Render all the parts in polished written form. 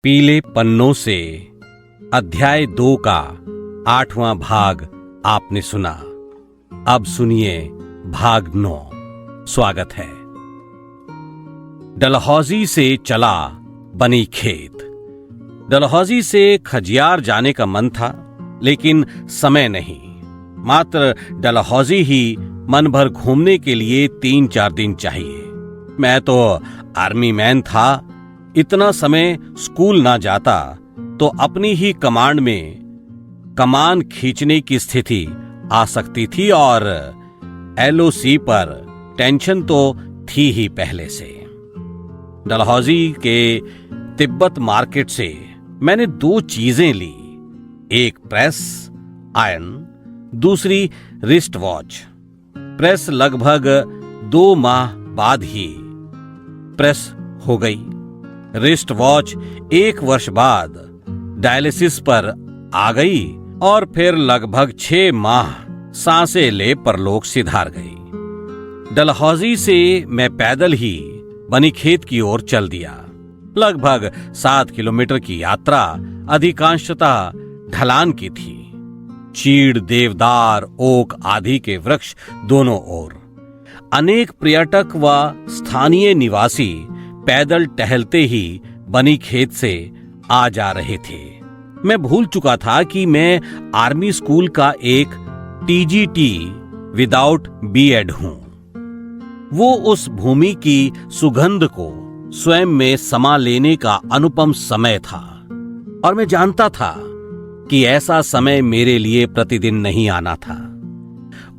पीले पन्नों से अध्याय 2 का 8वां भाग आपने सुना। अब सुनिए भाग 9। स्वागत है। डलहौजी से चला बनी खेत। डलहौजी से खजियार जाने का मन था, लेकिन समय नहीं। मात्र डलहौजी ही मन भर घूमने के लिए 3-4 दिन चाहिए। मैं तो आर्मी मैन था, इतना समय स्कूल ना जाता तो अपनी ही कमांड में कमान खींचने की स्थिति आ सकती थी, और LOC पर टेंशन तो थी ही पहले से। डलहौजी के तिब्बत मार्केट से मैंने 2 चीजें ली, एक प्रेस आयरन, दूसरी रिस्ट वॉच। प्रेस लगभग 2 माह बाद ही प्रेस हो गई। रिस्ट वॉच 1 वर्ष बाद डायलिसिस पर आ गई, और फिर लगभग 6 माह सांसें ले परलोक सिधार गई। डलहौजी से मैं पैदल ही बनी खेत की ओर चल दिया। लगभग 7 किलोमीटर की यात्रा अधिकांशतः ढलान की थी। चीड़, देवदार, ओक आदि के वृक्ष दोनों ओर। अनेक पर्यटक व स्थानीय निवासी पैदल टहलते ही बनी खेत से आ जा रहे थे। मैं भूल चुका था कि मैं आर्मी स्कूल का एक TGT विदाउट B.Ed हूं। वो उस भूमि की सुगंध को स्वयं में समा लेने का अनुपम समय था, और मैं जानता था कि ऐसा समय मेरे लिए प्रतिदिन नहीं आना था।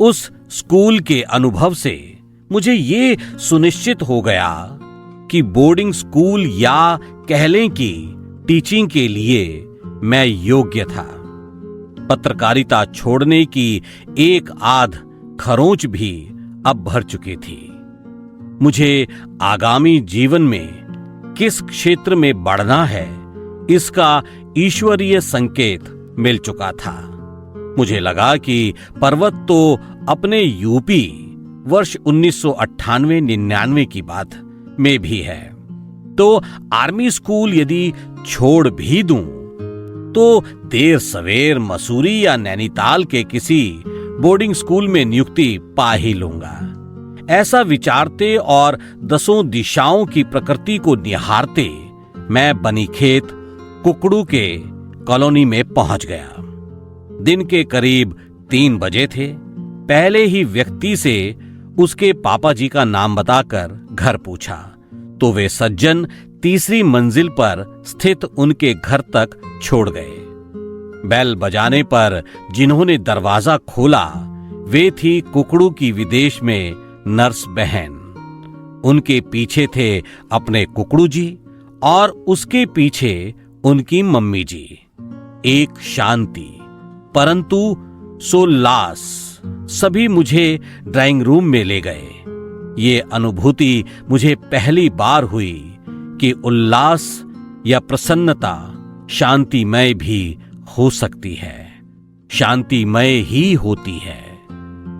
उस स्कूल के अनुभव से मुझे ये सुनिश्चित हो गया कि बोर्डिंग स्कूल या कह लें कि टीचिंग के लिए मैं योग्य था। पत्रकारिता छोड़ने की एक आध खरोंच भी अब भर चुकी थी। मुझे आगामी जीवन में किस क्षेत्र में बढ़ना है, इसका ईश्वरीय संकेत मिल चुका था। मुझे लगा कि पर्वत तो अपने यूपी वर्ष 1998-99 की बात में भी है, तो आर्मी स्कूल यदि छोड़ भी दूं तो देर सवेर मसूरी या नैनीताल के किसी बोर्डिंग स्कूल में नियुक्ति पा ही लूंगा। ऐसा विचारते और 10 दिशाओं की प्रकृति को निहारते मैं बनी खेत कुकड़ू के कॉलोनी में पहुंच गया। दिन के करीब 3 बजे थे। पहले ही व्यक्ति से उसके पापा जी का नाम बताकर घर पूछा तो वे सज्जन तीसरी मंजिल पर स्थित उनके घर तक छोड़ गए। बेल बजाने पर जिन्होंने दरवाजा खोला वे थी कुकड़ू की विदेश में नर्स बहन। उनके पीछे थे अपने कुकड़ू जी, और उसके पीछे उनकी मम्मी जी। एक शांति परंतु सोल्लास सभी मुझे ड्राइंग रूम में ले गए। ये अनुभूति मुझे पहली बार हुई कि उल्लास या प्रसन्नता शांतिमय भी हो सकती है, शांतिमय ही होती है,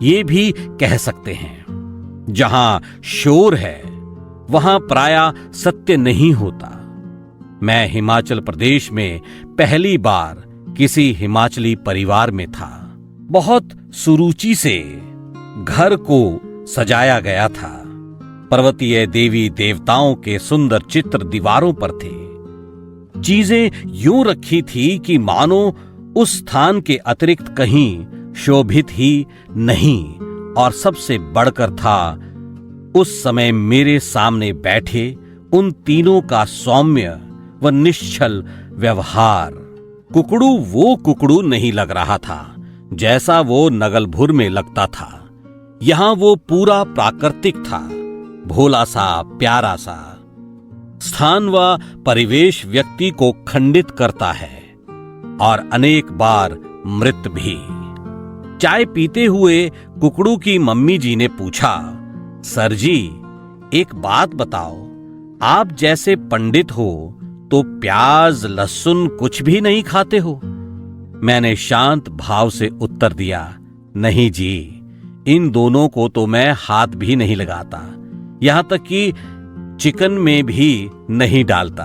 ये भी कह सकते हैं। जहां शोर है वहां प्रायः सत्य नहीं होता। मैं हिमाचल प्रदेश में पहली बार किसी हिमाचली परिवार में था। बहुत सुरुचि से घर को सजाया गया था। पर्वतीय देवी देवताओं के सुंदर चित्र दीवारों पर थे। चीजें यूं रखी थी कि मानो उस स्थान के अतिरिक्त कहीं शोभित ही नहीं, और सबसे बढ़कर था उस समय मेरे सामने बैठे उन तीनों का सौम्य व निश्चल व्यवहार। कुकड़ू वो कुकड़ू नहीं लग रहा था जैसा वो नगलभुर में लगता था। यहां वो पूरा प्राकृतिक था, भोला सा, प्यारा सा। स्थान व परिवेश व्यक्ति को खंडित करता है, और अनेक बार मृत भी। चाय पीते हुए कुकड़ू की मम्मी जी ने पूछा, सर जी एक बात बताओ, आप जैसे पंडित हो तो प्याज लहसुन कुछ भी नहीं खाते हो? मैंने शांत भाव से उत्तर दिया, नहीं जी, इन दोनों को तो मैं हाथ भी नहीं लगाता, यहां तक कि चिकन में भी नहीं डालता।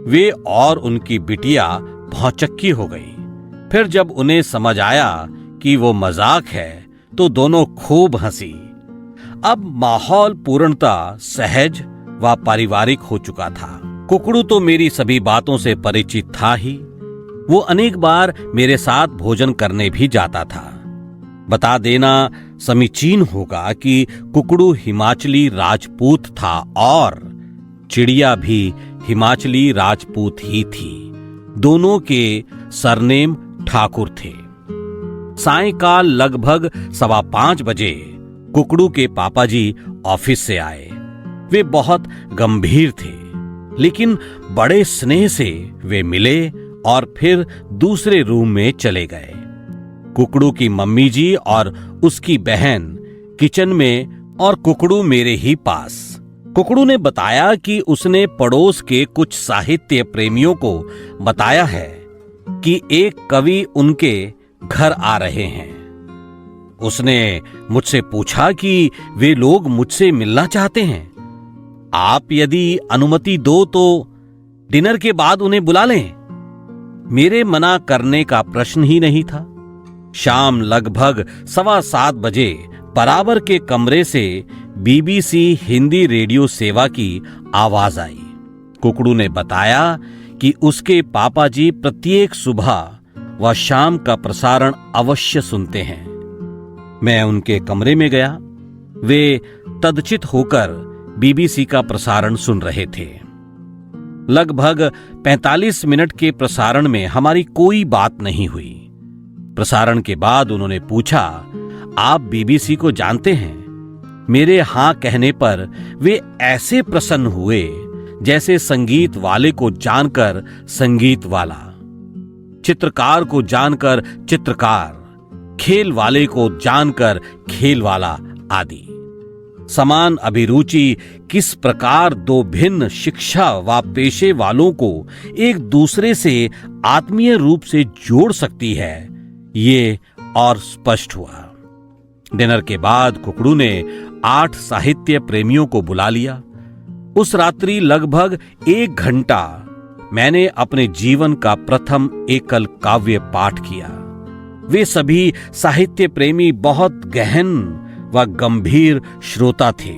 वे और उनकी बिटिया भौचक्की हो गई। फिर जब उन्हें समझ आया कि वो मजाक है तो दोनों खूब हंसी। अब माहौल पूर्णतः सहज व पारिवारिक हो चुका था। कुकड़ू तो मेरी सभी बातों से परिचित था ही। वो अनेक बार मेरे साथ भोजन करने भी जाता था। बता देना समीचीन होगा कि कुकड़ू हिमाचली राजपूत था और चिड़िया भी हिमाचली राजपूत ही थी। दोनों के सरनेम ठाकुर थे। सायंकाल लगभग 5:15 बजे कुकड़ू के पापा जी ऑफिस से आए। वे बहुत गंभीर थे, लेकिन बड़े स्नेह से वे मिले और फिर दूसरे रूम में चले गए। कुकड़ू की मम्मी जी और उसकी बहन किचन में और कुकड़ू मेरे ही पास। कुकड़ू ने बताया कि उसने पड़ोस के कुछ साहित्य प्रेमियों को बताया है कि एक कवि उनके घर आ रहे हैं। उसने मुझसे पूछा कि वे लोग मुझसे मिलना चाहते हैं। आप यदि अनुमति दो तो डिनर के बाद उन्हें बुला लें। मेरे मना करने का प्रश्न ही नहीं था। शाम लगभग 7:15 बजे बराबर के कमरे से बीबीसी हिंदी रेडियो सेवा की आवाज आई। कुकड़ू ने बताया कि उसके पापा जी प्रत्येक सुबह व शाम का प्रसारण अवश्य सुनते हैं। मैं उनके कमरे में गया। वे तदचित होकर बीबीसी का प्रसारण सुन रहे थे। लगभग 45 मिनट के प्रसारण में हमारी कोई बात नहीं हुई। प्रसारण के बाद उन्होंने पूछा, आप बीबीसी को जानते हैं? मेरे हां कहने पर वे ऐसे प्रसन्न हुए जैसे संगीत वाले को जानकर संगीत वाला, चित्रकार को जानकर चित्रकार, खेल वाले को जानकर खेल वाला आदि। समान अभिरुचि किस प्रकार दो भिन्न शिक्षा व पेशे वालों को एक दूसरे से आत्मीय रूप से जोड़ सकती है, ये और स्पष्ट हुआ। डिनर के बाद कुकड़ू ने 8 साहित्य प्रेमियों को बुला लिया। उस रात्रि लगभग 1 घंटा मैंने अपने जीवन का प्रथम एकल काव्य पाठ किया। वे सभी साहित्य प्रेमी बहुत गहन व गंभीर श्रोता थे।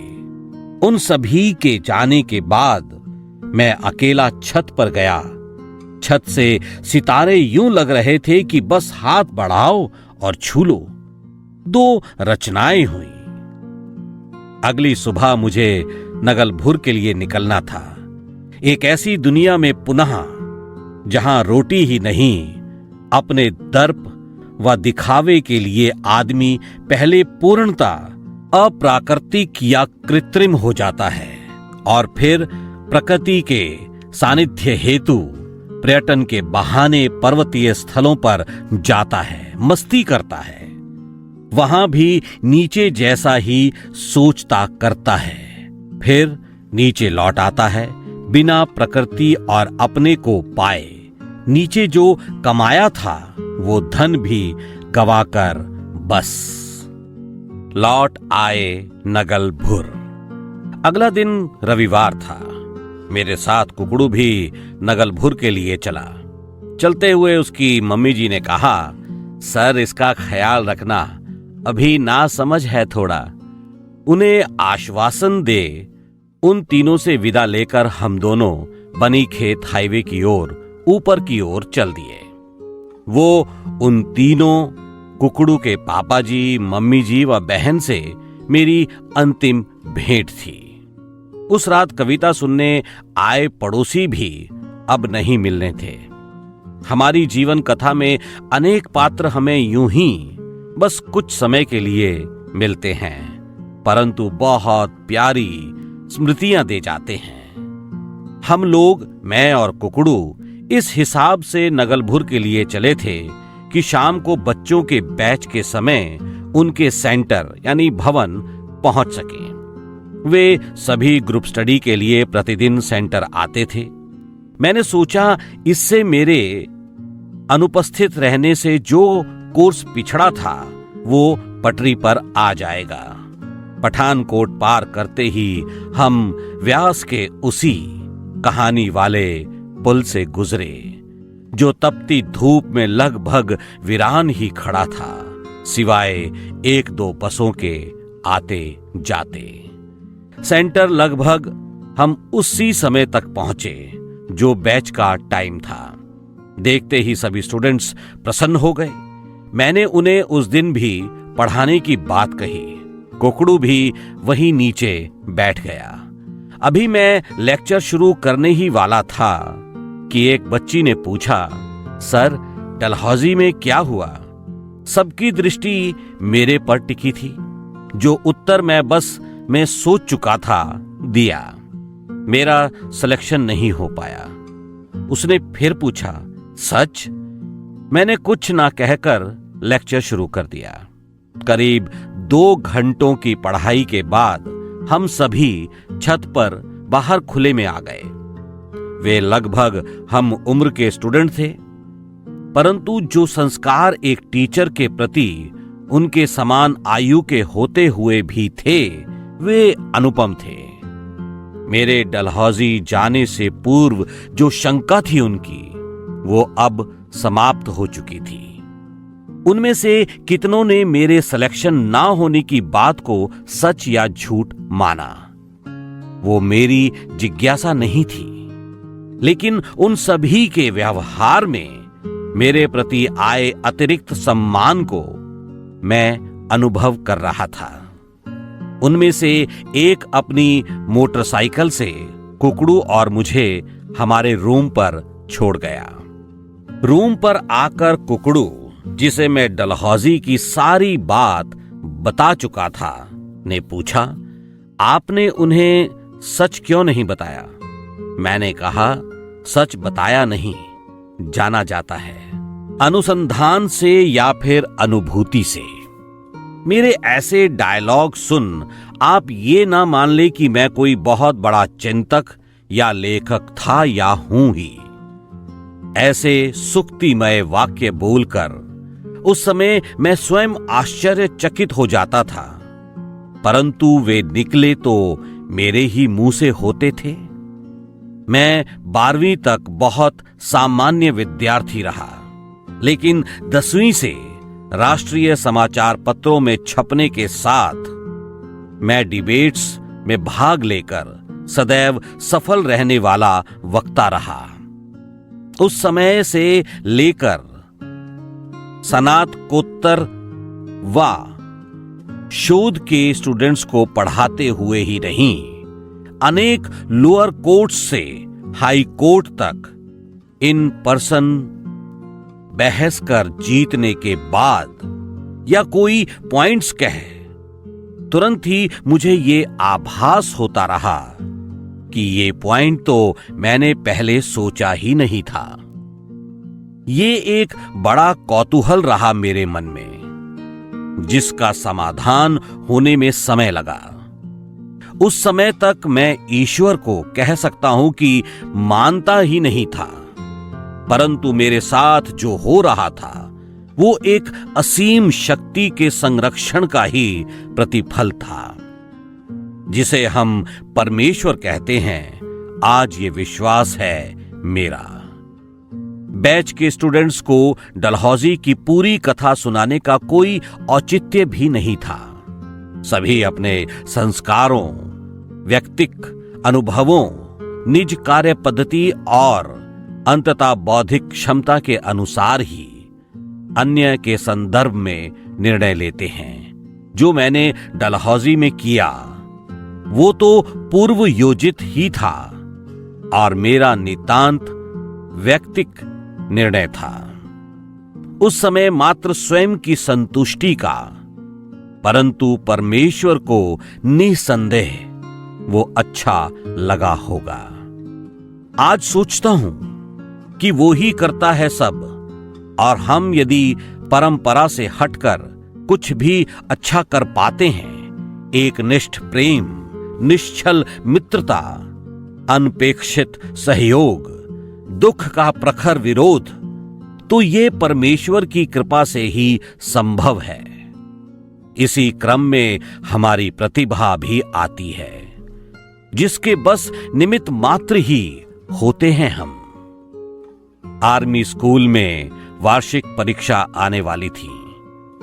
उन सभी के जाने के बाद मैं अकेला छत पर गया। छत से सितारे यूं लग रहे थे कि बस हाथ बढ़ाओ और छू लो। 2 रचनाएं हुई। अगली सुबह मुझे नगलभुर के लिए निकलना था, एक ऐसी दुनिया में पुनः जहां रोटी ही नहीं, अपने दर्प व दिखावे के लिए आदमी पहले पूर्णता अप्राकृतिक या कृत्रिम हो जाता है और फिर प्रकृति के सानिध्य हेतु पर्यटन के बहाने पर्वतीय स्थलों पर जाता है, मस्ती करता है। वहां भी नीचे जैसा ही सोचता करता है, फिर नीचे लौट आता है बिना प्रकृति और अपने को पाए। नीचे जो कमाया था वो धन भी गवाकर बस लौट आए नगलभुर। अगला दिन रविवार था। मेरे साथ कुकड़ू भी नगलभुर के लिए चला। चलते हुए उसकी मम्मी जी ने कहा, सर इसका ख्याल रखना, अभी ना समझ है थोड़ा। उन्हें आश्वासन दे उन तीनों से विदा लेकर हम दोनों बनी खेत हाईवे की ओर ऊपर की ओर चल दिए। वो उन तीनों, कुकड़ू के पापा जी, मम्मी जी व बहन से मेरी अंतिम भेंट थी। उस रात कविता सुनने आए पड़ोसी भी अब नहीं मिलने थे। हमारी जीवन कथा में अनेक पात्र हमें यूं ही बस कुछ समय के लिए मिलते हैं, परंतु बहुत प्यारी स्मृतियां दे जाते हैं। हम लोग, मैं और कुकड़ू, इस हिसाब से नगलभुर के लिए चले थे कि शाम को बच्चों के बैच के समय उनके सेंटर यानी भवन पहुंच सके। वे सभी ग्रुप स्टडी के लिए प्रतिदिन सेंटर आते थे। मैंने सोचा इससे मेरे अनुपस्थित रहने से जो कोर्स पिछड़ा था वो पटरी पर आ जाएगा। पठानकोट पार करते ही हम व्यास के उसी कहानी वाले पुल से गुजरे, जो तपती धूप में लगभग वीरान ही खड़ा था, सिवाय एक दो बसों के आते जाते। सेंटर लगभग हम उसी समय तक पहुंचे जो बैच का टाइम था। देखते ही सभी स्टूडेंट्स प्रसन्न हो गए। मैंने उन्हें उस दिन भी पढ़ाने की बात कही। कुकड़ू भी वहीं नीचे बैठ गया। अभी मैं लेक्चर शुरू करने ही वाला था कि एक बच्ची ने पूछा, सर डलहौजी में क्या हुआ? सबकी दृष्टि मेरे पर टिकी थी। जो उत्तर मैं बस में सोच चुका था दिया। मेरा सिलेक्शन नहीं हो पाया। उसने फिर पूछा, सच? मैंने कुछ ना कहकर लेक्चर शुरू कर दिया। करीब 2 घंटों की पढ़ाई के बाद हम सभी छत पर बाहर खुले में आ गए। वे लगभग हम उम्र के स्टूडेंट थे, परंतु जो संस्कार एक टीचर के प्रति उनके समान आयु के होते हुए भी थे, वे अनुपम थे। मेरे डलहौजी जाने से पूर्व जो शंका थी उनकी, वो अब समाप्त हो चुकी थी। उनमें से कितनों ने मेरे सिलेक्शन ना होने की बात को सच या झूठ माना, वो मेरी जिज्ञासा नहीं थी। लेकिन उन सभी के व्यवहार में मेरे प्रति आए अतिरिक्त सम्मान को मैं अनुभव कर रहा था। उनमें से एक अपनी मोटरसाइकिल से कुकड़ू और मुझे हमारे रूम पर छोड़ गया। रूम पर आकर कुकड़ू, जिसे मैं डलहौजी की सारी बात बता चुका था, ने पूछा, आपने उन्हें सच क्यों नहीं बताया? मैंने कहा, सच बताया नहीं, जाना जाता है, अनुसंधान से या फिर अनुभूति से। मेरे ऐसे डायलॉग सुन आप ये ना मान ले कि मैं कोई बहुत बड़ा चिंतक या लेखक था या हूं ही। ऐसे सुक्तिमय वाक्य बोलकर उस समय मैं स्वयं आश्चर्यचकित हो जाता था, परंतु वे निकले तो मेरे ही मुंह से होते थे। मैं 12वीं तक बहुत सामान्य विद्यार्थी रहा, लेकिन 10वीं से राष्ट्रीय समाचार पत्रों में छपने के साथ मैं डिबेट्स में भाग लेकर सदैव सफल रहने वाला वक्ता रहा। उस समय से लेकर स्नातकोत्तर व शोध के स्टूडेंट्स को पढ़ाते हुए ही नहीं, अनेक लोअर कोर्ट्स से हाई कोर्ट तक इन पर्सन बहस कर जीतने के बाद या कोई पॉइंट्स कहे, तुरंत ही मुझे ये आभास होता रहा कि ये पॉइंट तो मैंने पहले सोचा ही नहीं था। ये एक बड़ा कौतूहल रहा मेरे मन में, जिसका समाधान होने में समय लगा। उस समय तक मैं ईश्वर को कह सकता हूं कि मानता ही नहीं था, परंतु मेरे साथ जो हो रहा था वो एक असीम शक्ति के संरक्षण का ही प्रतिफल था, जिसे हम परमेश्वर कहते हैं। आज ये विश्वास है मेरा। बैच के स्टूडेंट्स को डलहौजी की पूरी कथा सुनाने का कोई औचित्य भी नहीं था। सभी अपने संस्कारों, व्यक्तिक अनुभवों, निज कार्य पद्धति और अंततः बौद्धिक क्षमता के अनुसार ही अन्य के संदर्भ में निर्णय लेते हैं। जो मैंने डलहौजी में किया वो तो पूर्व योजित ही था और मेरा नितांत व्यक्तिक निर्णय था। उस समय मात्र स्वयं की संतुष्टि का, परंतु परमेश्वर को निसंदेह वो अच्छा लगा होगा। आज सोचता हूं कि वो ही करता है सब, और हम यदि परंपरा से हटकर कुछ भी अच्छा कर पाते हैं, एक निष्ठ प्रेम, निश्चल मित्रता, अनपेक्षित सहयोग, दुख का प्रखर विरोध, तो ये परमेश्वर की कृपा से ही संभव है। इसी क्रम में हमारी प्रतिभा भी आती है, जिसके बस निमित्त मात्र ही होते हैं हम। आर्मी स्कूल में वार्षिक परीक्षा आने वाली थी।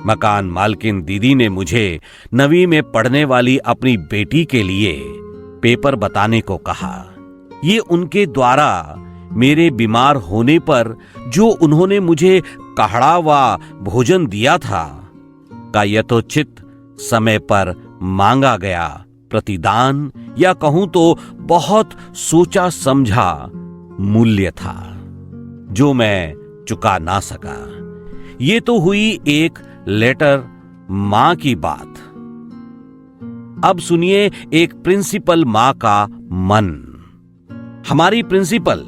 मकान मालकिन दीदी ने मुझे 9वीं में पढ़ने वाली अपनी बेटी के लिए पेपर बताने को कहा। ये उनके द्वारा मेरे बीमार होने पर जो उन्होंने मुझे काढ़ा व भोजन दिया था का यथोचित समय पर मांगा गया प्रतिदान, या कहूं तो बहुत सोचा समझा मूल्य था, जो मैं चुका ना सका। ये तो हुई एक लेटर मां की बात। अब सुनिए एक प्रिंसिपल मां का मन। हमारी प्रिंसिपल,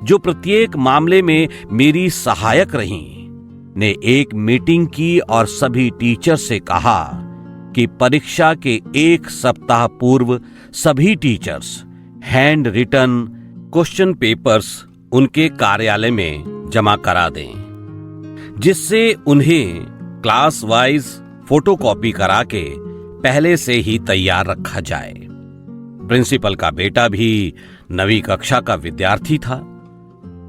जो प्रत्येक मामले में मेरी सहायक रही, ने एक मीटिंग की और सभी टीचर से कहा कि परीक्षा के 1 सप्ताह पूर्व सभी teachers handwritten question papers उनके कार्यालय में जमा करा दें, जिससे उन्हें क्लास वाइज फोटोकॉपी करा के पहले से ही तैयार रखा जाए। प्रिंसिपल का बेटा भी 9वीं कक्षा का विद्यार्थी था।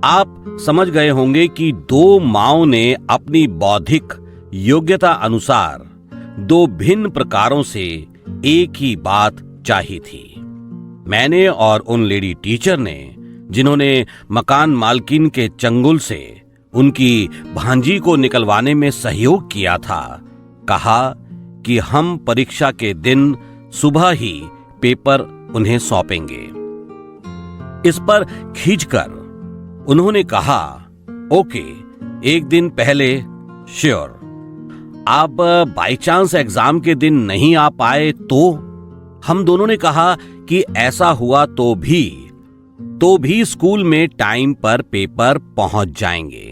आप समझ गए होंगे कि 2 माओं ने अपनी बौद्धिक योग्यता अनुसार 2 भिन्न प्रकारों से एक ही बात चाही थी। मैंने और उन लेडी टीचर ने, जिन्होंने मकान मालकिन के चंगुल से उनकी भांजी को निकलवाने में सहयोग किया था, कहा कि हम परीक्षा के दिन सुबह ही पेपर उन्हें सौंपेंगे। इस पर खींचकर उन्होंने कहा, ओके, एक दिन पहले श्योर। आप बाई चांस एग्जाम के दिन नहीं आ पाए तो? हम दोनों ने कहा कि ऐसा हुआ तो भी स्कूल में टाइम पर पेपर पहुंच जाएंगे।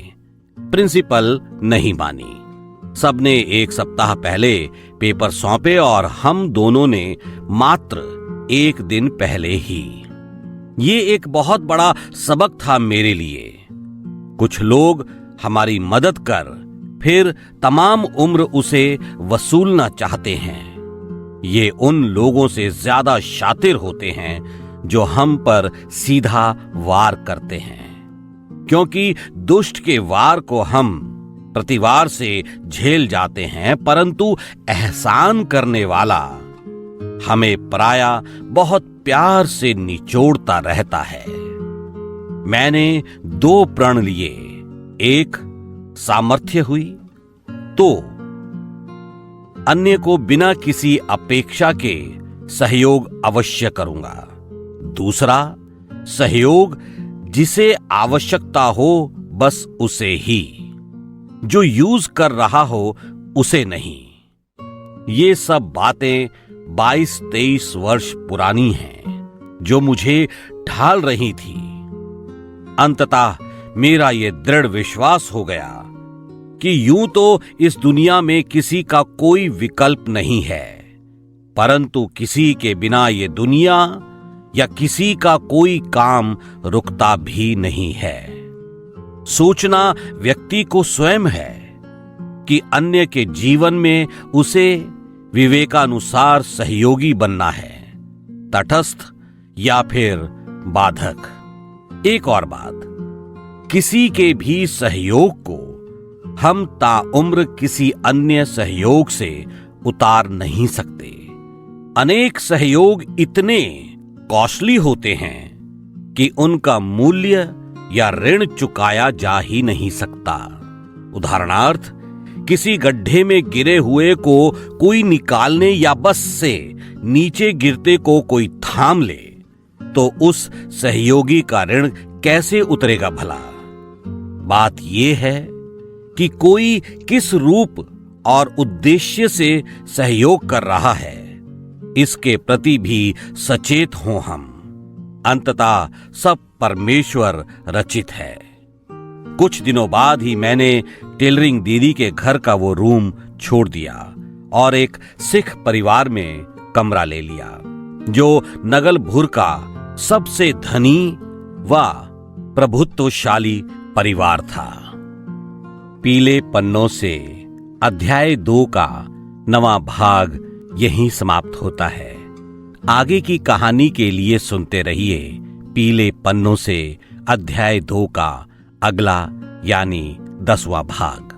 प्रिंसिपल नहीं मानी। सबने 1 सप्ताह पहले पेपर सौंपे और हम दोनों ने मात्र 1 दिन पहले ही। ये एक बहुत बड़ा सबक था मेरे लिए। कुछ लोग हमारी मदद कर फिर तमाम उम्र उसे वसूलना चाहते हैं। ये उन लोगों से ज्यादा शातिर होते हैं जो हम पर सीधा वार करते हैं, क्योंकि दुष्ट के वार को हम प्रतिवार से झेल जाते हैं, परंतु एहसान करने वाला हमें प्राया बहुत प्यार से निचोड़ता रहता है। मैंने 2 प्रण लिए। एक, सामर्थ्य हुई तो अन्य को बिना किसी अपेक्षा के सहयोग अवश्य करूंगा। दूसरा, सहयोग जिसे आवश्यकता हो बस उसे ही, जो यूज कर रहा हो उसे नहीं। ये सब बातें 22-23 वर्ष पुरानी हैं, जो मुझे ढाल रही थी। अंततः मेरा ये दृढ़ विश्वास हो गया कि यूं तो इस दुनिया में किसी का कोई विकल्प नहीं है, परंतु किसी के बिना ये दुनिया या किसी का कोई काम रुकता भी नहीं है। सोचना व्यक्ति को स्वयं है कि अन्य के जीवन में उसे विवेकानुसार सहयोगी बनना है, तटस्थ या फिर बाधक। एक और बात, किसी के भी सहयोग को हम ताउम्र किसी अन्य सहयोग से उतार नहीं सकते। अनेक सहयोग इतने कॉस्टली होते हैं कि उनका मूल्य या ऋण चुकाया जा ही नहीं सकता। उदाहरणार्थ, किसी गड्ढे में गिरे हुए को कोई निकालने या बस से नीचे गिरते को कोई थाम ले तो उस सहयोगी का ऋण कैसे उतरेगा भला? बात यह है कि कोई किस रूप और उद्देश्य से सहयोग कर रहा है, इसके प्रति भी सचेत हों हम। अंततः सब परमेश्वर रचित है। कुछ दिनों बाद ही मैंने टेलरिंग दीदी के घर का वो रूम छोड़ दिया और एक सिख परिवार में कमरा ले लिया, जो नगलभुर का सबसे धनी व प्रभुत्वशाली परिवार था। पीले पन्नों से अध्याय 2 का 9वां भाग यहीं समाप्त होता है। आगे की कहानी के लिए सुनते रहिए पीले पन्नों से अध्याय 2 का अगला यानी 10वां भाग।